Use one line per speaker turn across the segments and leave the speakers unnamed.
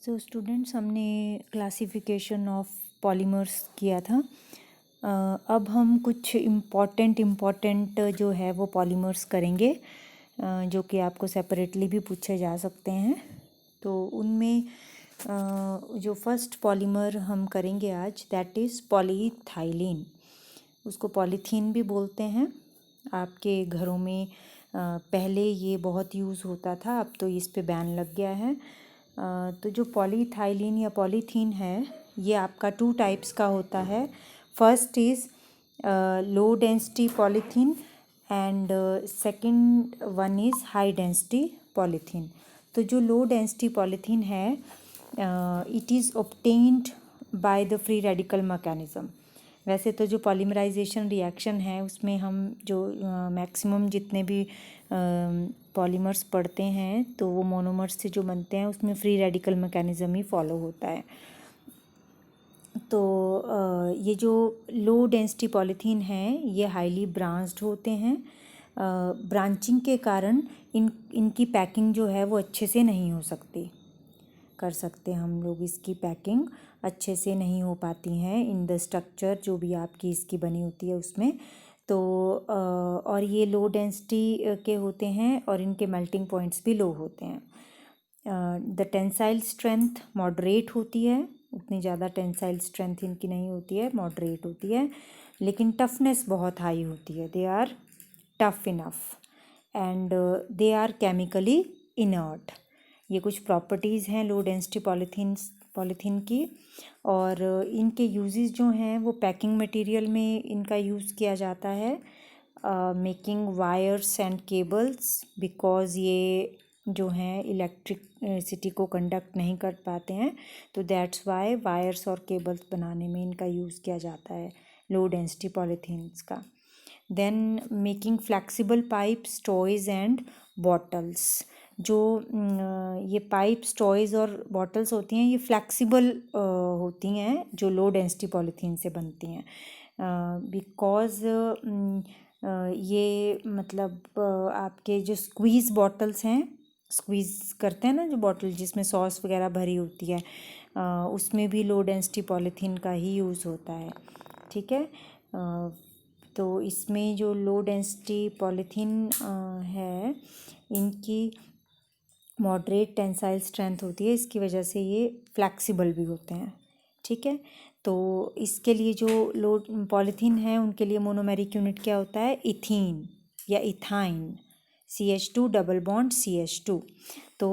So students, हमने classification of polymers किया था। अब हम कुछ इम्पॉर्टेंट जो है वो पॉलीमर्स करेंगे, जो कि आपको सेपरेटली भी पूछे जा सकते हैं। तो उनमें जो फर्स्ट पॉलीमर हम करेंगे आज, दैट इज़ पॉलीइथाइलीन। उसको पॉलीथीन भी बोलते हैं। आपके घरों में पहले ये बहुत यूज़ होता था, अब तो इस पे बैन लग गया है। तो जो पॉलीइथाइलीन या पॉलीथीन है, ये आपका 2 टाइप्स का होता है। First is low density polythene and second one is high density polythene. तो जो लो डेंसिटी पॉलीथीन है, it is obtained by the free radical mechanism. वैसे तो जो पॉलीमराइजेशन रिएक्शन है, उसमें हम जो मैक्सिमम जितने भी पॉलीमर्स पढ़ते हैं, तो वो मोनोमर्स से जो बनते हैं उसमें फ्री रेडिकल मैकेनिज़्म ही फॉलो होता है। तो ये जो लो डेंसिटी पॉलीथीन है, ये हाईली ब्रांच्ड होते हैं। ब्रांचिंग के कारण इनकी पैकिंग जो है वो अच्छे से नहीं हो सकती, कर सकते हम लोग इसकी पैकिंग अच्छे से नहीं हो पाती हैं इन द स्ट्रक्चर जो भी आपकी इसकी बनी होती है उसमें। तो और ये लो डेंसिटी के होते हैं और इनके मेल्टिंग पॉइंट्स भी लो होते हैं। द टेंसाइल स्ट्रेंथ मॉडरेट होती है, उतनी ज़्यादा टेंसाइल स्ट्रेंथ इनकी नहीं होती है, मॉडरेट होती है, लेकिन टफनेस बहुत हाई होती है। They are tough enough and they are chemically inert. ये कुछ प्रॉपर्टीज़ हैं लो डेंसिटी पॉलीथीन की। और इनके यूजेस जो हैं वो पैकिंग मटेरियल में इनका यूज़ किया जाता है, making wires and cables, because ये जो हैं इलेक्ट्रिसिटी को कंडक्ट नहीं कर पाते हैं, तो दैट्स वाई वायर्स और केबल्स बनाने में इनका यूज़ किया जाता है लो डेंसिटी पॉलीथीन्स का। Then making flexible pipes, toys and bottles. जो ये पाइप्स, टॉयज़ और बॉटल्स होती हैं, ये फ्लेक्सिबल होती हैं, जो लो डेंसिटी पॉलीथीन से बनती हैं, बिकॉज़ ये मतलब आपके जो स्क्वीज़ बॉटल्स हैं, स्क्वीज़ करते हैं ना जो बॉटल जिसमें सॉस वगैरह भरी होती है, उसमें भी लो डेंसिटी पॉलीथीन का ही यूज़ होता है। ठीक है। तो इसमें जो लो डेंसिटी पॉलीथीन है, इनकी मॉडरेट टेंसाइल स्ट्रेंथ होती है, इसकी वजह से ये फ्लेक्सिबल भी होते हैं। ठीक है। तो इसके लिए जो लो पॉलीथीन है, उनके लिए मोनोमेरिक यूनिट क्या होता है? इथीन या ethyne, CH2 double bond CH2। तो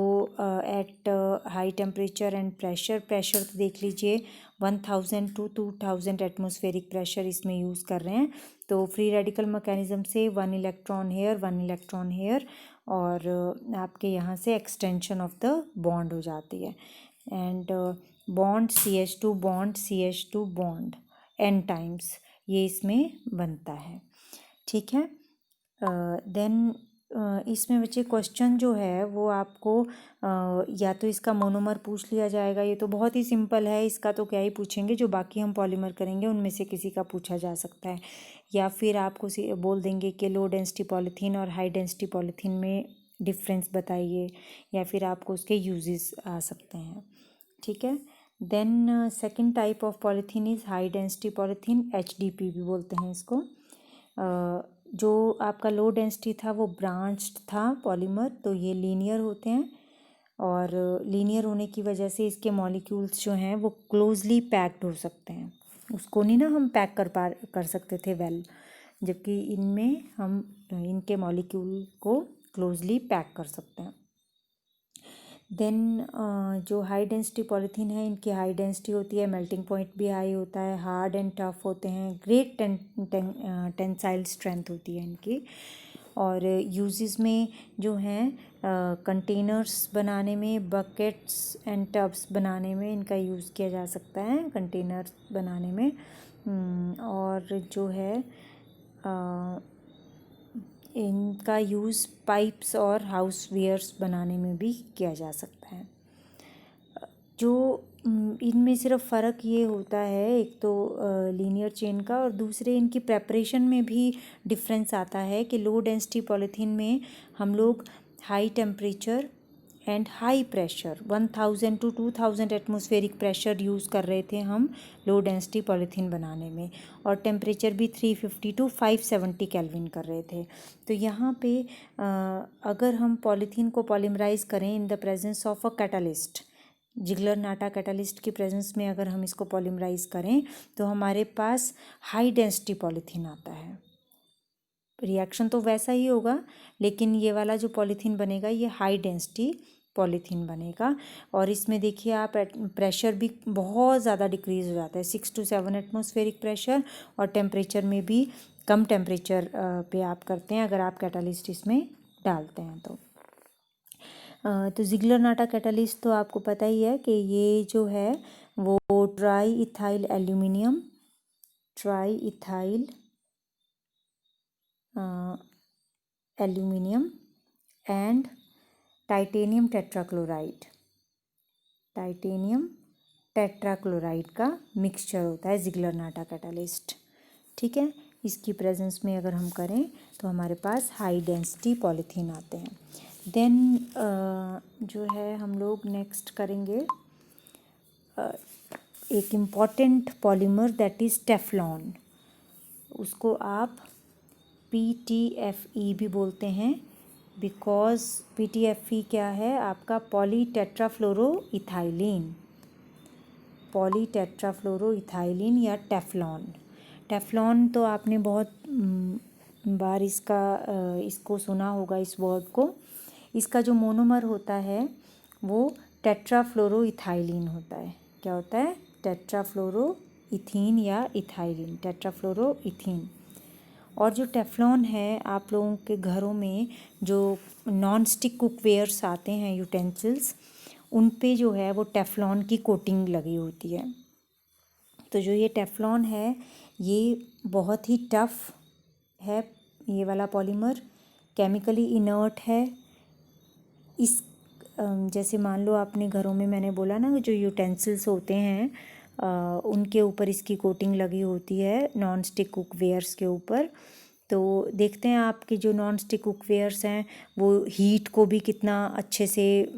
at high temperature and pressure तो देख लीजिए 1000 to 2000 एटमॉस्फेरिक प्रेशर इसमें यूज़ कर रहे हैं। तो फ्री रेडिकल मैकेनिज़्म से 1 इलेक्ट्रॉन हेयर 1 इलेक्ट्रॉन हेयर, और आपके यहाँ से एक्सटेंशन ऑफ द बॉन्ड हो जाती है। And bond CH2 bond n times ये इसमें बनता है। ठीक है। देन इसमें बच्चे क्वेश्चन जो है वो आपको या तो इसका मोनोमर पूछ लिया जाएगा, ये तो बहुत ही सिंपल है, इसका तो क्या ही पूछेंगे, जो बाकी हम पॉलीमर करेंगे उनमें से किसी का पूछा जा सकता है। या फिर आपको बोल देंगे कि लो डेंसिटी पॉलीथीन और हाई डेंसिटी पॉलीथीन में डिफरेंस बताइए, या फिर आपको उसके यूजेस आ सकते हैं। ठीक है। Then second type of polythene is high density polythene, HDP भी बोलते हैं इसको। जो आपका लो डेंसिटी था वो ब्रांच्ड था पॉलीमर, तो ये लीनियर होते हैं, और लीनियर होने की वजह से इसके मॉलिक्यूल्स जो हैं वो क्लोजली पैक्ड हो सकते हैं। उसको नहीं ना हम पैक कर सकते थे वेल, जबकि इनमें हम इनके मॉलिक्यूल को क्लोजली पैक कर सकते हैं। देन जो हाई डेंसिटी पॉलीथीन है, इनकी हाई डेंसिटी होती है, मेल्टिंग पॉइंट भी हाई होता है, हार्ड एंड टफ होते हैं, ग्रेट टेंसाइल स्ट्रेंथ होती है इनकी। और यूजेस में जो हैं कंटेनर्स बनाने में, बकेट्स एंड टब्स बनाने में इनका यूज़ किया जा सकता है, कंटेनर्स बनाने में। और जो है इनका यूज़ पाइप्स और हाउस वेयर्स बनाने में भी किया जा सकता है। जो इनमें सिर्फ फ़र्क ये होता है, एक तो लीनियर चेन का, और दूसरे इनकी प्रेपरेशन में भी डिफरेंस आता है कि लो डेंसिटी पॉलीथीन में हम लोग high temperature and high pressure 1000 to 2000 atmospheric pressure use कर रहे थे हम लो डेंसिटी पॉलीथीन बनाने में, और टेम्परेचर भी 350 to 570 केल्विन कर रहे थे। तो यहाँ पे अगर हम पॉलीथीन को पॉलीमराइज़ करें in the presence of a catalyst, Ziegler Natta catalyst की प्रेजेंस में अगर हम इसको पॉलीमराइज़ करें तो हमारे पास हाई डेंसिटी पॉलीथीन आता है। रिएक्शन तो वैसा ही होगा, लेकिन ये वाला जो पॉलीथीन बनेगा ये हाई डेंसिटी पॉलीथीन बनेगा। और इसमें देखिए आप प्रेशर भी बहुत ज़्यादा डिक्रीज़ हो जाता है, 6 to 7 एटमॉस्फेरिक प्रेशर, और टेम्परेचर में भी कम टेम्परेचर पे आप करते हैं अगर आप कैटालिस्ट इसमें डालते हैं तो जिगलर-नाटा कैटालिस्ट तो आपको पता ही है कि ये जो है वो try ethyl aluminium and titanium tetrachloride का मिक्सचर होता है जिगलर-नाटा कैटालिस्ट। ठीक है, इसकी प्रेजेंस में अगर हम करें तो हमारे पास हाई डेंसिटी पॉलीथीन आते हैं। देन जो है हम लोग नेक्स्ट करेंगे एक important polymer that is Teflon. उसको आप PTFE भी बोलते हैं, बिकॉज PTFE क्या है आपका पॉलीटेट्राफ्लोरोइथाइलिन या टेफ्लॉन। टेफ्लॉन तो आपने बहुत बार इसको सुना होगा इस वर्ड को। इसका जो मोनोमर होता है वो टेट्राफ्लोरोइथाइलिन होता है। क्या होता है? टेट्राफ्लोरोइथीन या इथाइलिन, टेट्राफ्लोरोइथीन। और जो टेफ्लॉन है आप लोगों के घरों में जो नॉन स्टिक कुकवेयर्स आते हैं, यूटेंसिल्स, उन पे जो है वो टेफ्लॉन की कोटिंग लगी होती है। तो जो ये टेफ्लॉन है ये बहुत ही टफ है, ये वाला पॉलीमर केमिकली इनर्ट है। इस जैसे मान लो अपने घरों में मैंने बोला ना जो यूटेंसिल्स होते हैं उनके ऊपर इसकी कोटिंग लगी होती है नॉन स्टिक कुकवेयर्स के ऊपर। तो देखते हैं आपके जो नॉन स्टिक कुकवेयर्स हैं वो हीट को भी कितना अच्छे से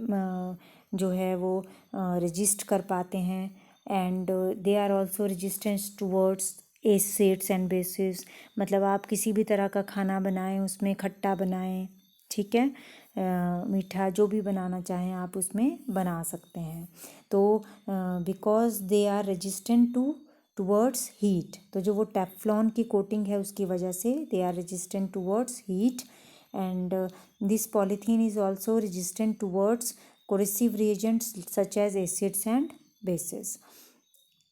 जो है वो रजिस्ट कर पाते हैं, and they are also resistance towards acids and bases. मतलब आप किसी भी तरह का खाना बनाएं, उसमें खट्टा बनाएं, ठीक है, मीठा जो भी बनाना चाहें आप उसमें बना सकते हैं। तो because they are resistant towards heat, तो जो वो टेफ्लॉन की कोटिंग है उसकी वजह से they are resistant towards heat, and this polythene is also resistant towards corrosive reagents such as acids and bases.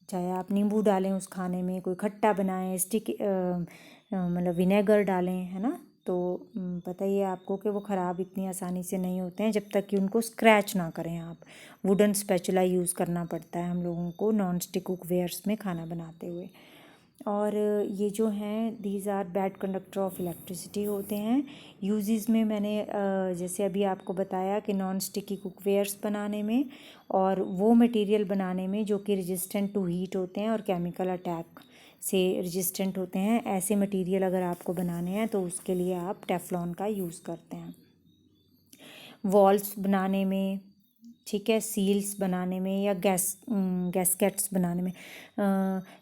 चाहे आप नींबू डालें उस खाने में, कोई खट्टा बनाएं, मतलब विनेगर डालें, है ना, तो पता ही है आपको कि वो ख़राब इतनी आसानी से नहीं होते हैं जब तक कि उनको स्क्रैच ना करें आप। वुडन स्पैचुला यूज़ करना पड़ता है हम लोगों को नॉन स्टिक कुकवेयर्स में खाना बनाते हुए। और ये जो हैं these are bad conductor of electricity होते हैं। यूजेस में मैंने जैसे अभी आपको बताया कि नॉन स्टिकी कुकवेयर्स बनाने में और वो मटेरियल बनाने में जो कि रेजिस्टेंट टू हीट होते हैं और केमिकल अटैक से रेजिस्टेंट होते हैं, ऐसे मटेरियल अगर आपको बनाने हैं तो उसके लिए आप टेफ्लॉन का यूज़ करते हैं। वॉल्स बनाने में, ठीक है, सील्स बनाने में या गैस्केट्स बनाने में।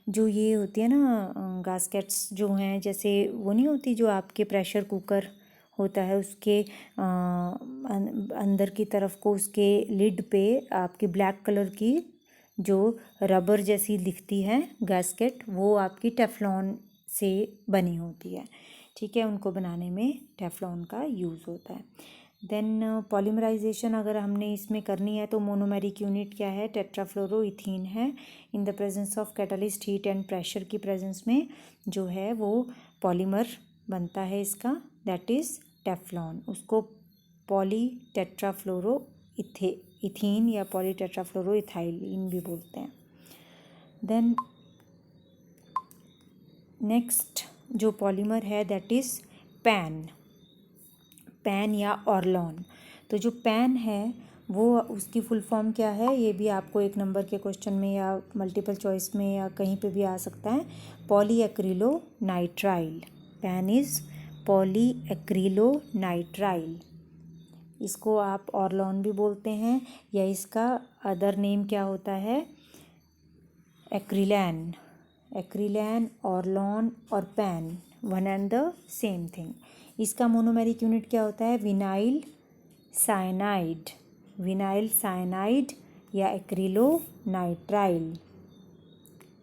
जो ये होती है ना गैस्केट्स जो हैं, जैसे वो नहीं होती जो आपके प्रेशर कुकर होता है उसके अंदर की तरफ को उसके लिड पे आपकी ब्लैक कलर की जो रबर जैसी दिखती है गैस्केट, वो आपकी टेफ्लॉन से बनी होती है, ठीक है। उनको बनाने में टेफ्लॉन का यूज़ होता है। देन पॉलीमराइजेशन अगर हमने इसमें करनी है तो मोनोमेरिक यूनिट क्या है? टेट्राफ्लोरोइथीन है। इन the presence of catalyst heat and pressure की प्रेजेंस में जो है वो पॉलीमर बनता है इसका, दैट इज़ टेफ्लॉन। उसको पॉलीटेट्राफ्लोरोइथीन या पॉलीटेट्राफ्लोरोइथाइलिन भी बोलते हैं। देन नेक्स्ट जो पॉलीमर है दैट इज़ पैन या ऑर्लॉन। तो जो पैन है वो उसकी फुल फॉर्म क्या है, ये भी आपको एक नंबर के क्वेश्चन में या मल्टीपल चॉइस में या कहीं पे भी आ सकता है। पॉलीएक्रिलोनाइट्राइल, पैन इज़ पॉलीएक्रिलोनाइट्राइल। इसको आप ऑरलॉन भी बोलते हैं, या इसका अदर नेम क्या होता है, एक्रिलैन। एक्रिलैन, ऑरलॉन और pan, one and the same thing. इसका मोनोमेरिक यूनिट क्या होता है, विनाइल साइनाइड। विनाइल साइनाइड या एक्रिलोनाइट्राइल,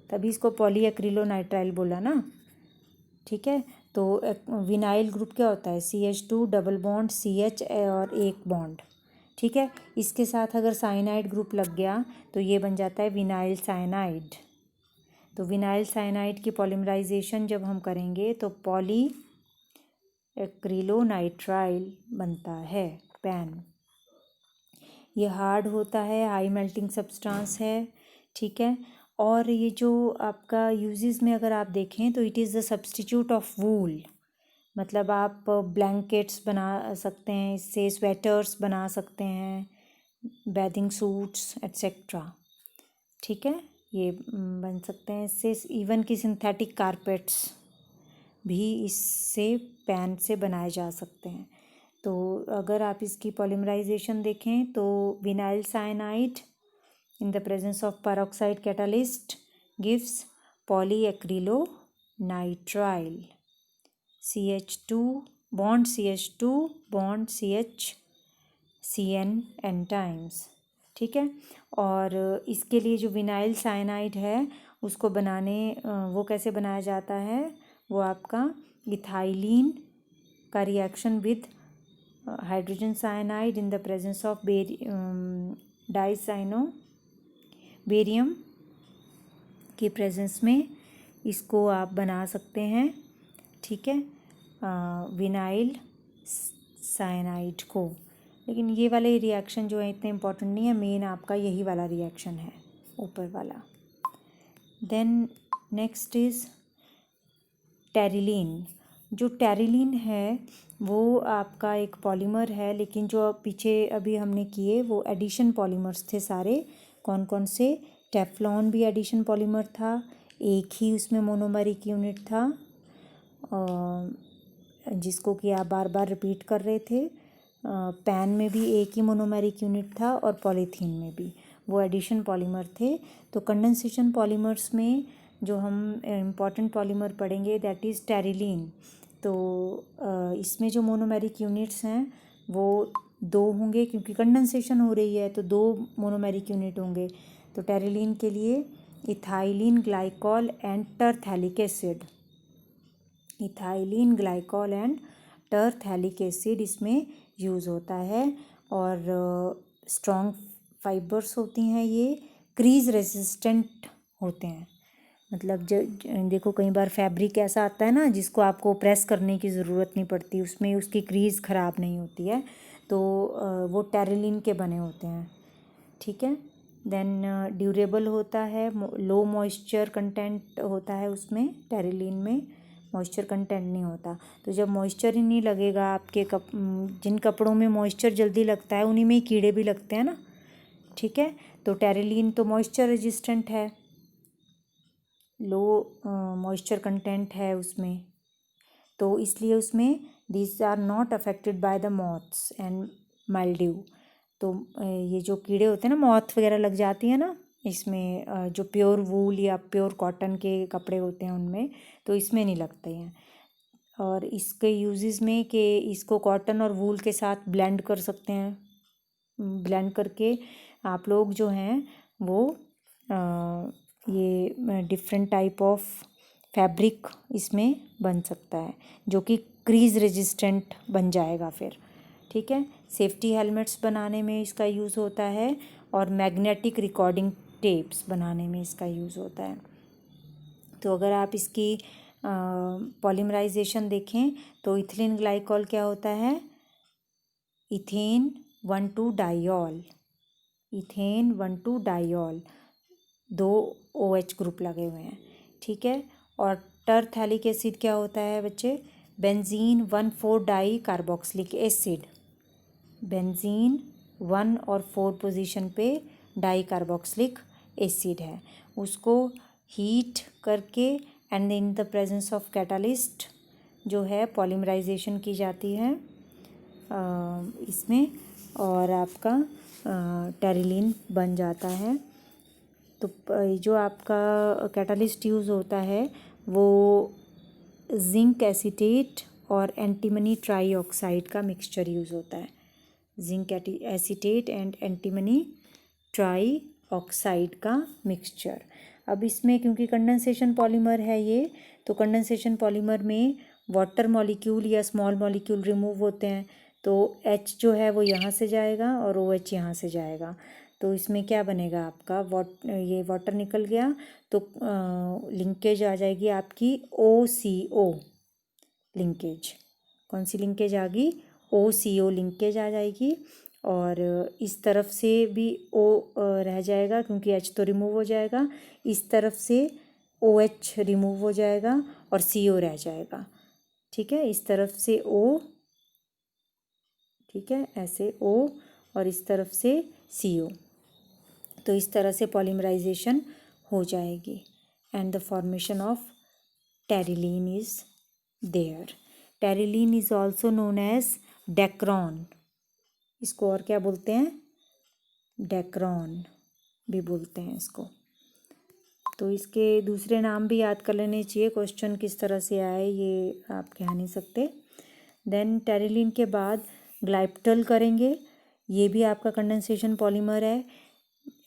तभी इसको पॉली एक्रिलोनाइट्राइल बोला ना। ठीक है, तो विनाइल ग्रुप क्या होता है, CH2 डबल बॉन्ड CH और एक बॉन्ड। ठीक है, इसके साथ अगर साइनाइड ग्रुप लग गया तो ये बन जाता है विनाइल साइनाइड। तो विनाइल साइनाइड की पॉलीमराइजेशन जब हम करेंगे तो पॉली एक्रिलोनाइट्राइल बनता है, पैन। ये हार्ड होता है, हाई मेल्टिंग सब्सटेंस है। ठीक है, और ये जो आपका यूजेस में अगर आप देखें तो it is the substitute of wool. मतलब आप ब्लैंकेट्स बना सकते हैं इससे, स्वेटर्स बना सकते हैं, बैथिंग सूट्स एट्सेट्रा। ठीक है, ये बन सकते हैं इससे। इवन कि सिंथेटिक कारपेट्स भी इससे, पैन से बनाए जा सकते हैं। तो अगर आप इसकी पॉलीमराइजेशन देखें तो vinyl cyanide in the presence of peroxide catalyst gives polyacrylonitrile, CH2 bond CH2 bond CH CN times। ठीक है, और इसके लिए जो विनाइल साइनाइड है उसको बनाने, वो कैसे बनाया जाता है, वो आपका इथाइलिन का reaction with hydrogen cyanide in the presence of dicyano barium के प्रेजेंस में इसको आप बना सकते हैं। ठीक है, विनाइल साइनाइड को। लेकिन ये वाले रिएक्शन जो है इतने इम्पोर्टेंट नहीं है, मेन आपका यही वाला रिएक्शन है, ऊपर वाला। Then next is terylene. जो टेरिलीन है वो आपका एक पॉलीमर है, लेकिन जो पीछे अभी हमने किए वो एडिशन पॉलीमर्स थे सारे। कौन कौन से, टेफ्लॉन भी एडिशन पॉलीमर था, एक ही उसमें मोनोमरिक यूनिट था जिसको कि आप बार बार रिपीट कर रहे थे। पैन में भी एक ही मोनोमरिक यूनिट था और पॉलीथीन में भी, वो एडिशन पॉलीमर थे। तो कंडेंसेशन पॉलीमर्स में जो हम इम्पॉर्टेंट पॉलीमर पढ़ेंगे दैट इज़ टेरिलीन। तो इसमें जो मोनोमेरिक यूनिट्स हैं वो 2 होंगे, क्योंकि कंडेंसेशन हो रही है तो 2 मोनोमेरिक यूनिट होंगे। तो टेरिलीन के लिए ethylene glycol and terephthalic acid, ethylene glycol and terephthalic acid इसमें यूज़ होता है। और स्ट्रॉन्ग फाइबर्स होती हैं, ये क्रीज रेजिस्टेंट होते हैं। मतलब देखो कई बार फैब्रिक ऐसा आता है ना जिसको आपको प्रेस करने की ज़रूरत नहीं पड़ती, उसमें उसकी क्रीज ख़राब नहीं होती है, तो वो टेरिलीन के बने होते हैं। ठीक है, देन ड्यूरेबल होता है, लो मॉइस्चर कंटेंट होता है उसमें, टेरिलीन में मॉइस्चर कंटेंट नहीं होता। तो जब मॉइस्चर ही नहीं लगेगा आपके जिन कपड़ों में मॉइस्चर जल्दी लगता है उन्हीं में ही कीड़े भी लगते हैं ना। ठीक है, तो टेरिलीन तो मॉइस्चर रेजिस्टेंट है, लो मॉइस्चर कंटेंट है उसमें, तो इसलिए उसमें these are not affected by the moths and mildew. तो ये जो कीड़े होते हैं ना, मॉथ वगैरह लग जाती है ना इसमें, जो प्योर वूल या प्योर कॉटन के कपड़े होते हैं उनमें, तो इसमें नहीं लगते हैं। और इसके यूजेस में कि इसको कॉटन और वूल के साथ ब्लेंड कर सकते हैं, ब्लेंड करके आप लोग जो हैं वो ये डिफरेंट टाइप ऑफ फैब्रिक इसमें बन सकता है जो कि क्रीज रेजिस्टेंट बन जाएगा फिर। ठीक है, सेफ्टी हेलमेट्स बनाने में इसका यूज़ होता है और मैग्नेटिक रिकॉर्डिंग टेप्स बनाने में इसका यूज़ होता है। तो अगर आप इसकी पॉलीमराइजेशन देखें तो इथिलीन ग्लाइकॉल क्या होता है, ethane 1,2 diol, ethane 1,2 diol, 2 OH group लगे हुए हैं। ठीक है, और टरथैलिक एसिड क्या होता है बच्चे, benzene 1,4 di carboxylic acid, benzene 1 और 4 पोजीशन पे डाई कार्बोक्सिलिक एसिड है, उसको हीट करके and in the presence of catalyst जो है पॉलीमराइजेशन की जाती है इसमें, और आपका टेरिलीन बन जाता है। तो जो आपका कैटालिस्ट यूज़ होता है वो जिंक एसीटेट और एंटीमनी ट्राई ऑक्साइड का मिक्सचर यूज़ होता है। Zinc acetate and antimony try oxide का मिक्सचर। अब इसमें क्योंकि कंडेंसेशन पॉलीमर है ये, तो कंडेंसेशन पॉलीमर में वाटर मॉलिक्यूल या स्मॉल मॉलिक्यूल रिमूव होते हैं। तो H जो है वो यहाँ से जाएगा और OH यहाँ से जाएगा। तो इसमें क्या बनेगा आपका ये वाटर निकल गया तो लिंकेज आ जाएगी आपकी OCO लिंकेज। कौन सी लिंकेज आ गई? OCO लिंकेज आ जाएगी। और इस तरफ से भी O रह जाएगा क्योंकि H तो रिमूव हो जाएगा। इस तरफ से OH रिमूव हो जाएगा और CO रह जाएगा। ठीक है, इस तरफ से O, ठीक है, ऐसे O और इस तरफ से CO। तो इस तरह से पॉलीमराइजेशन हो जाएगी and the formation of terylene is there. Terylene is also known as Dacron. इसको और क्या बोलते हैं? डेक्रॉन भी बोलते हैं इसको। तो इसके दूसरे नाम भी याद कर लेने चाहिए, क्वेश्चन किस तरह से आए ये आप कह नहीं सकते। देन टेरिलीन के बाद ग्लाइप्टल करेंगे, ये भी आपका कंडेंसेशन पॉलीमर है।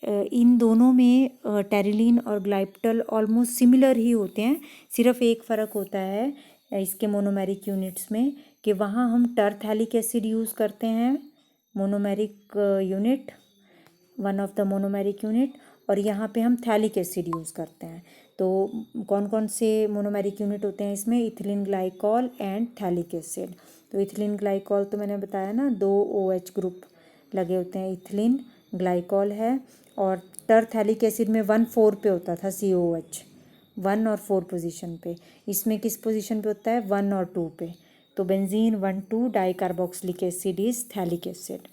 इन दोनों में टेरिलीन और ग्लाइप्टल ऑलमोस्ट सिमिलर ही होते हैं। सिर्फ एक फ़र्क होता है इसके मोनोमेरिक यूनिट्स में कि वहाँ हम टरथैलिक एसिड यूज़ करते हैं, monomeric unit, one of the monomeric unit, और यहाँ पे हम थैलिक एसिड यूज़ करते हैं। तो कौन कौन से मोनोमेरिक यूनिट होते हैं इसमें? Ethylene glycol and phthalic acid. तो इथिलीन ग्लाइकॉल तो मैंने बताया ना, 2 OH ग्रुप लगे होते हैं, इथिलीन ग्लाइकॉल है। और टरथैलिक एसिड में 1,4 पे होता था COOH, 1 और 4 पोजीशन पे। इसमें किस पोजीशन पे होता है? 1 और 2 पे। तो benzene 1,2 dicarboxylic acid is phthalic acid.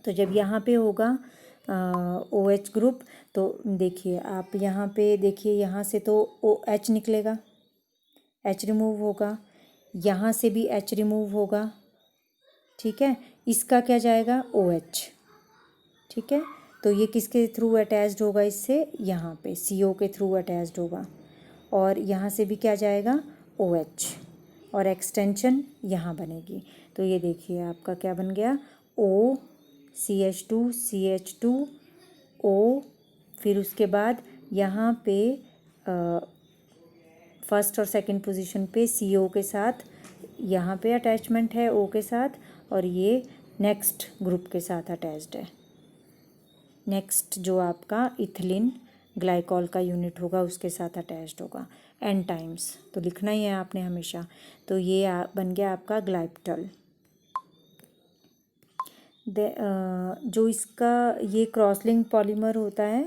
तो जब यहाँ पे होगा OH ग्रुप, तो देखिए आप यहाँ पे देखिए, यहाँ से तो OH निकलेगा, H रिमूव होगा, यहाँ से भी H रिमूव होगा, ठीक है। इसका क्या जाएगा? OH, ठीक है। तो ये किसके थ्रू अटैच्ड होगा? इससे यहाँ पे CO के थ्रू अटैच्ड होगा। और यहाँ से भी क्या जाएगा? OH, और एक्सटेंशन यहाँ बनेगी। तो ये देखिए आपका क्या बन गया? O CH2 CH2 O, फिर उसके बाद यहाँ पे फर्स्ट और सेकंड पोजीशन पे CO के साथ यहाँ पे अटैचमेंट है O के साथ, और ये नेक्स्ट ग्रुप के साथ अटैच्ड है। नेक्स्ट जो आपका इथिलीन ग्लाइकॉल का यूनिट होगा उसके साथ अटैच्ड होगा एन टाइम्स, तो लिखना ही है आपने हमेशा। तो ये बन गया आपका ग्लाइप्टल। जो इसका ये क्रॉसलिंक पॉलीमर होता है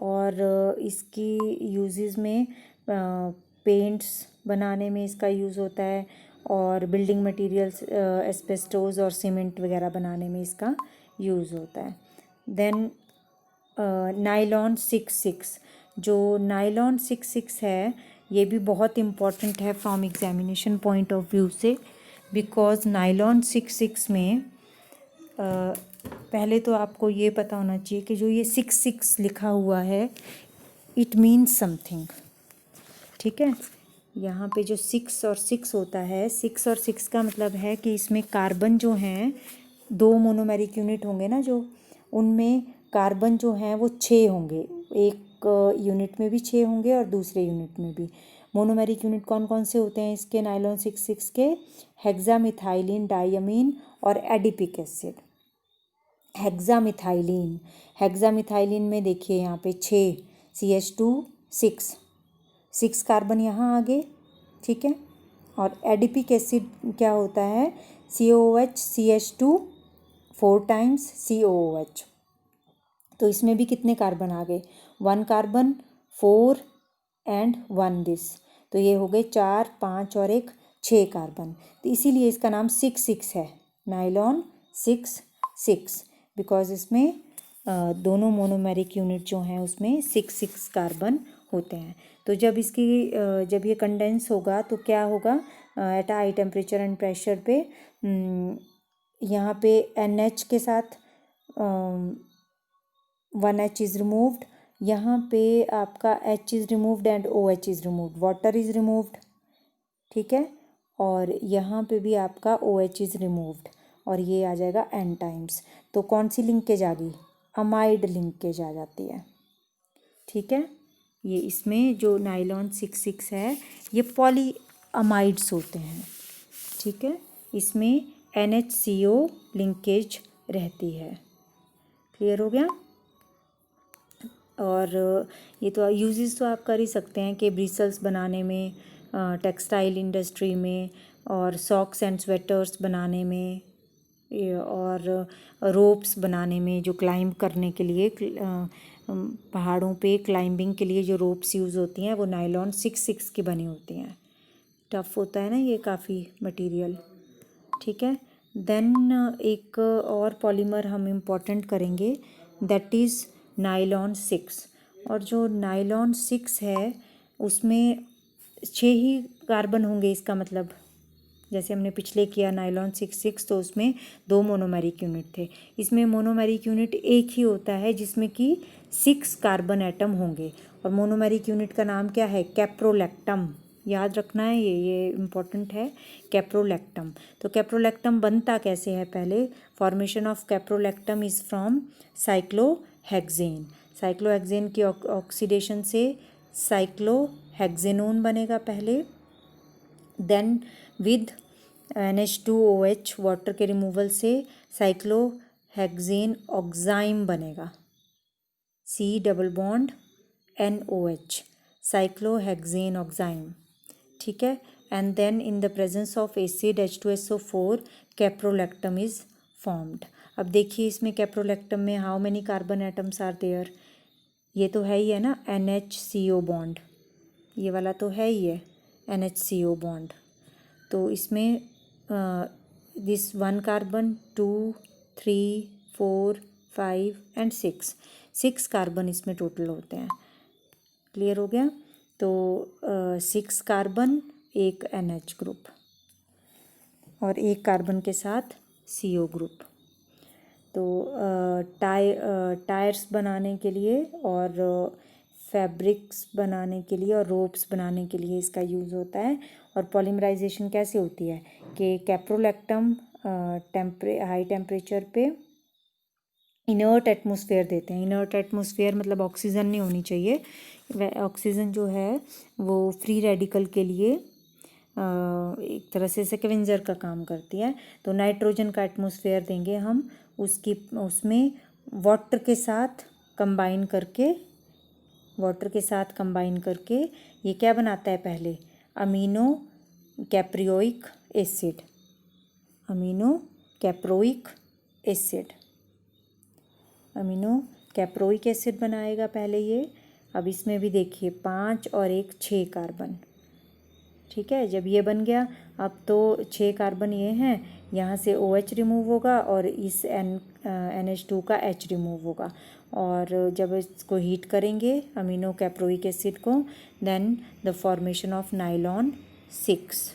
और इसकी यूजेस में पेंट्स बनाने में इसका यूज़ होता है, और बिल्डिंग मटेरियल्स एस्बेस्टोस और सीमेंट वगैरह बनाने में इसका यूज़ होता है। देन नाइलॉन 66, जो नाइलॉन 66 है ये भी बहुत इम्पॉर्टेंट है from examination point of view से, बिकॉज नाइलॉन 66 में पहले तो आपको ये पता होना चाहिए कि जो ये 66 लिखा हुआ है इट मीन्स समथिंग, ठीक है। यहाँ पे जो 6 और 6 होता है, 6 और 6 का मतलब है कि इसमें कार्बन जो हैं, 2 मोनोमेरिक यूनिट होंगे ना जो, उनमें कार्बन जो हैं वो 6 होंगे, एक यूनिट में भी 6 होंगे और दूसरे यूनिट में भी। मोनोमेरिक यूनिट कौन कौन से होते हैं इसके नाइलॉन 66 के? हेक्सामिथाइलिन डायमीन और एडिपिक एसिड। हेक्सामिथाइलिन में देखिए यहाँ पे 6 CH2 6 कार्बन यहाँ आगे, ठीक है। और एडिपिक एसिड क्या होता है? COOH CH2 4 times COOH। तो इसमें भी कितने कार्बन आ गए? 1 कार्बन, 4 एंड 1 दिस, तो ये हो गए 4 5 और 1 6 कार्बन। तो इसीलिए इसका नाम 66 है, नाइलॉन 66, बिकॉज इसमें दोनों मोनोमेरिक यूनिट जो हैं उसमें 6 कार्बन होते हैं। तो जब जब ये कंडेंस होगा तो क्या होगा? At high temperature and pressure पे यहाँ पे NH के साथ 1H इज़ रिमूव्ड, यहाँ पे आपका H is removed and OH is removed, water is removed, ठीक है। और यहाँ पे भी आपका OH इज़ रिमूव्ड और ये आ जाएगा N टाइम्स। तो कौन सी लिंकेज आ गई? अमाइड लिंकेज आ जाती है, ठीक है। ये इसमें जो नाइलॉन 6 है ये पॉली अमाइड्स होते हैं, ठीक है। इसमें NHCO लिंकेज रहती है। क्लियर हो गया? और ये तो यूजेस तो आप कर ही सकते हैं कि ब्रिसल्स बनाने में, टेक्सटाइल इंडस्ट्री में, और सॉक्स एंड स्वेटर्स बनाने में, और रोप्स बनाने में, जो क्लाइंब करने के लिए पहाड़ों पे क्लाइंबिंग के लिए जो रोप्स यूज़ होती हैं वो नायलॉन 6 की बनी होती हैं। टफ़ होता है ना ये काफ़ी मटेरियल, ठीक है। देन एक और पॉलीमर हम इम्पोर्टेंट करेंगे, दैट इज़ नायलॉन 6। और जो नायलॉन 6 है उसमें 6 ही कार्बन होंगे, इसका मतलब जैसे हमने पिछले किया नायलॉन 6 तो उसमें 2 मोनोमेरिक यूनिट थे। इसमें मोनोमेरिक यूनिट एक ही होता है जिसमें कि 6 कार्बन एटम होंगे। और मोनोमेरिक यूनिट का नाम क्या है? कैप्रोलैक्टम। याद रखना है, ये इम्पॉर्टेंट है, कैप्रोलैक्टम। तो कैप्रोलैक्टम बनता कैसे है? पहले formation of caprolactam is from cyclohexane. Cyclohexane की ऑक्सीडेशन से साइक्लोहेक्सेनोन बनेगा पहले। देन विद NH2OH वाटर के रिमूवल से साइक्लोहेक्सेन ऑक्साइम बनेगा, C double bond NOH, cyclohexane oxime, ठीक है। And then in the presence of acid H2SO4 caprolactam is formed. अब देखिए इसमें कैप्रोलैक्टम में how many carbon atoms are there? ये तो है ही है ना, NHCO बॉन्ड, ये वाला तो है ही है NHCO बॉन्ड। तो इसमें दिस 1 कार्बन 2 3 4 5 एंड 6 कार्बन इसमें टोटल होते हैं। क्लियर हो गया? तो 6 कार्बन, एक NH ग्रुप और एक कार्बन के साथ CO ग्रुप। तो टायर्स बनाने के लिए और फैब्रिक्स बनाने के लिए और रोप्स बनाने के लिए इसका यूज़ होता है। और पॉलीमराइजेशन कैसे होती है कि कैप्रोलैक्टम हाई टेम्परेचर पे इनर्ट एटमॉस्फेयर देते हैं। इनर्ट एटमॉस्फेयर मतलब ऑक्सीजन नहीं होनी चाहिए, ऑक्सीजन जो है वो फ्री रेडिकल के लिए एक तरह से स्कैवेंजर का काम करती है। तो नाइट्रोजन का एटमॉस्फेयर देंगे हम, उसमें वाटर के साथ कंबाइन करके ये क्या बनाता है? पहले amino caproic acid, amino caproic acid बनाएगा पहले ये। अब इसमें भी देखिए 5 और 1 6 कार्बन, ठीक है। जब ये बन गया, अब तो 6 कार्बन ये हैं, यहाँ से OH रिमूव होगा और इस NH2 का H रिमूव होगा। और जब इसको हीट करेंगे अमीनो कैप्रोइक एसिड को, then the formation of nylon 6,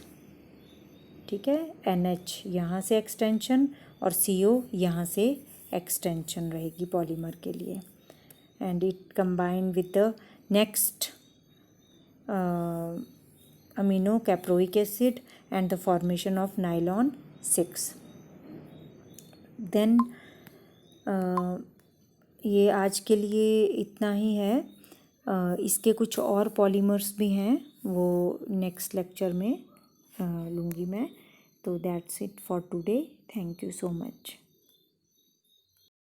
ठीक है। NH यहाँ से एक्सटेंशन और CO यहाँ से एक्सटेंशन रहेगी पॉलीमर के लिए। And it combine with the next amino caproic acid and the formation of nylon 6। Then ये आज के लिए इतना ही है। इसके कुछ और पॉलीमर्स भी हैं, वो नेक्स्ट लेक्चर में लूँगी मैं। तो that's it for today. Thank you so much.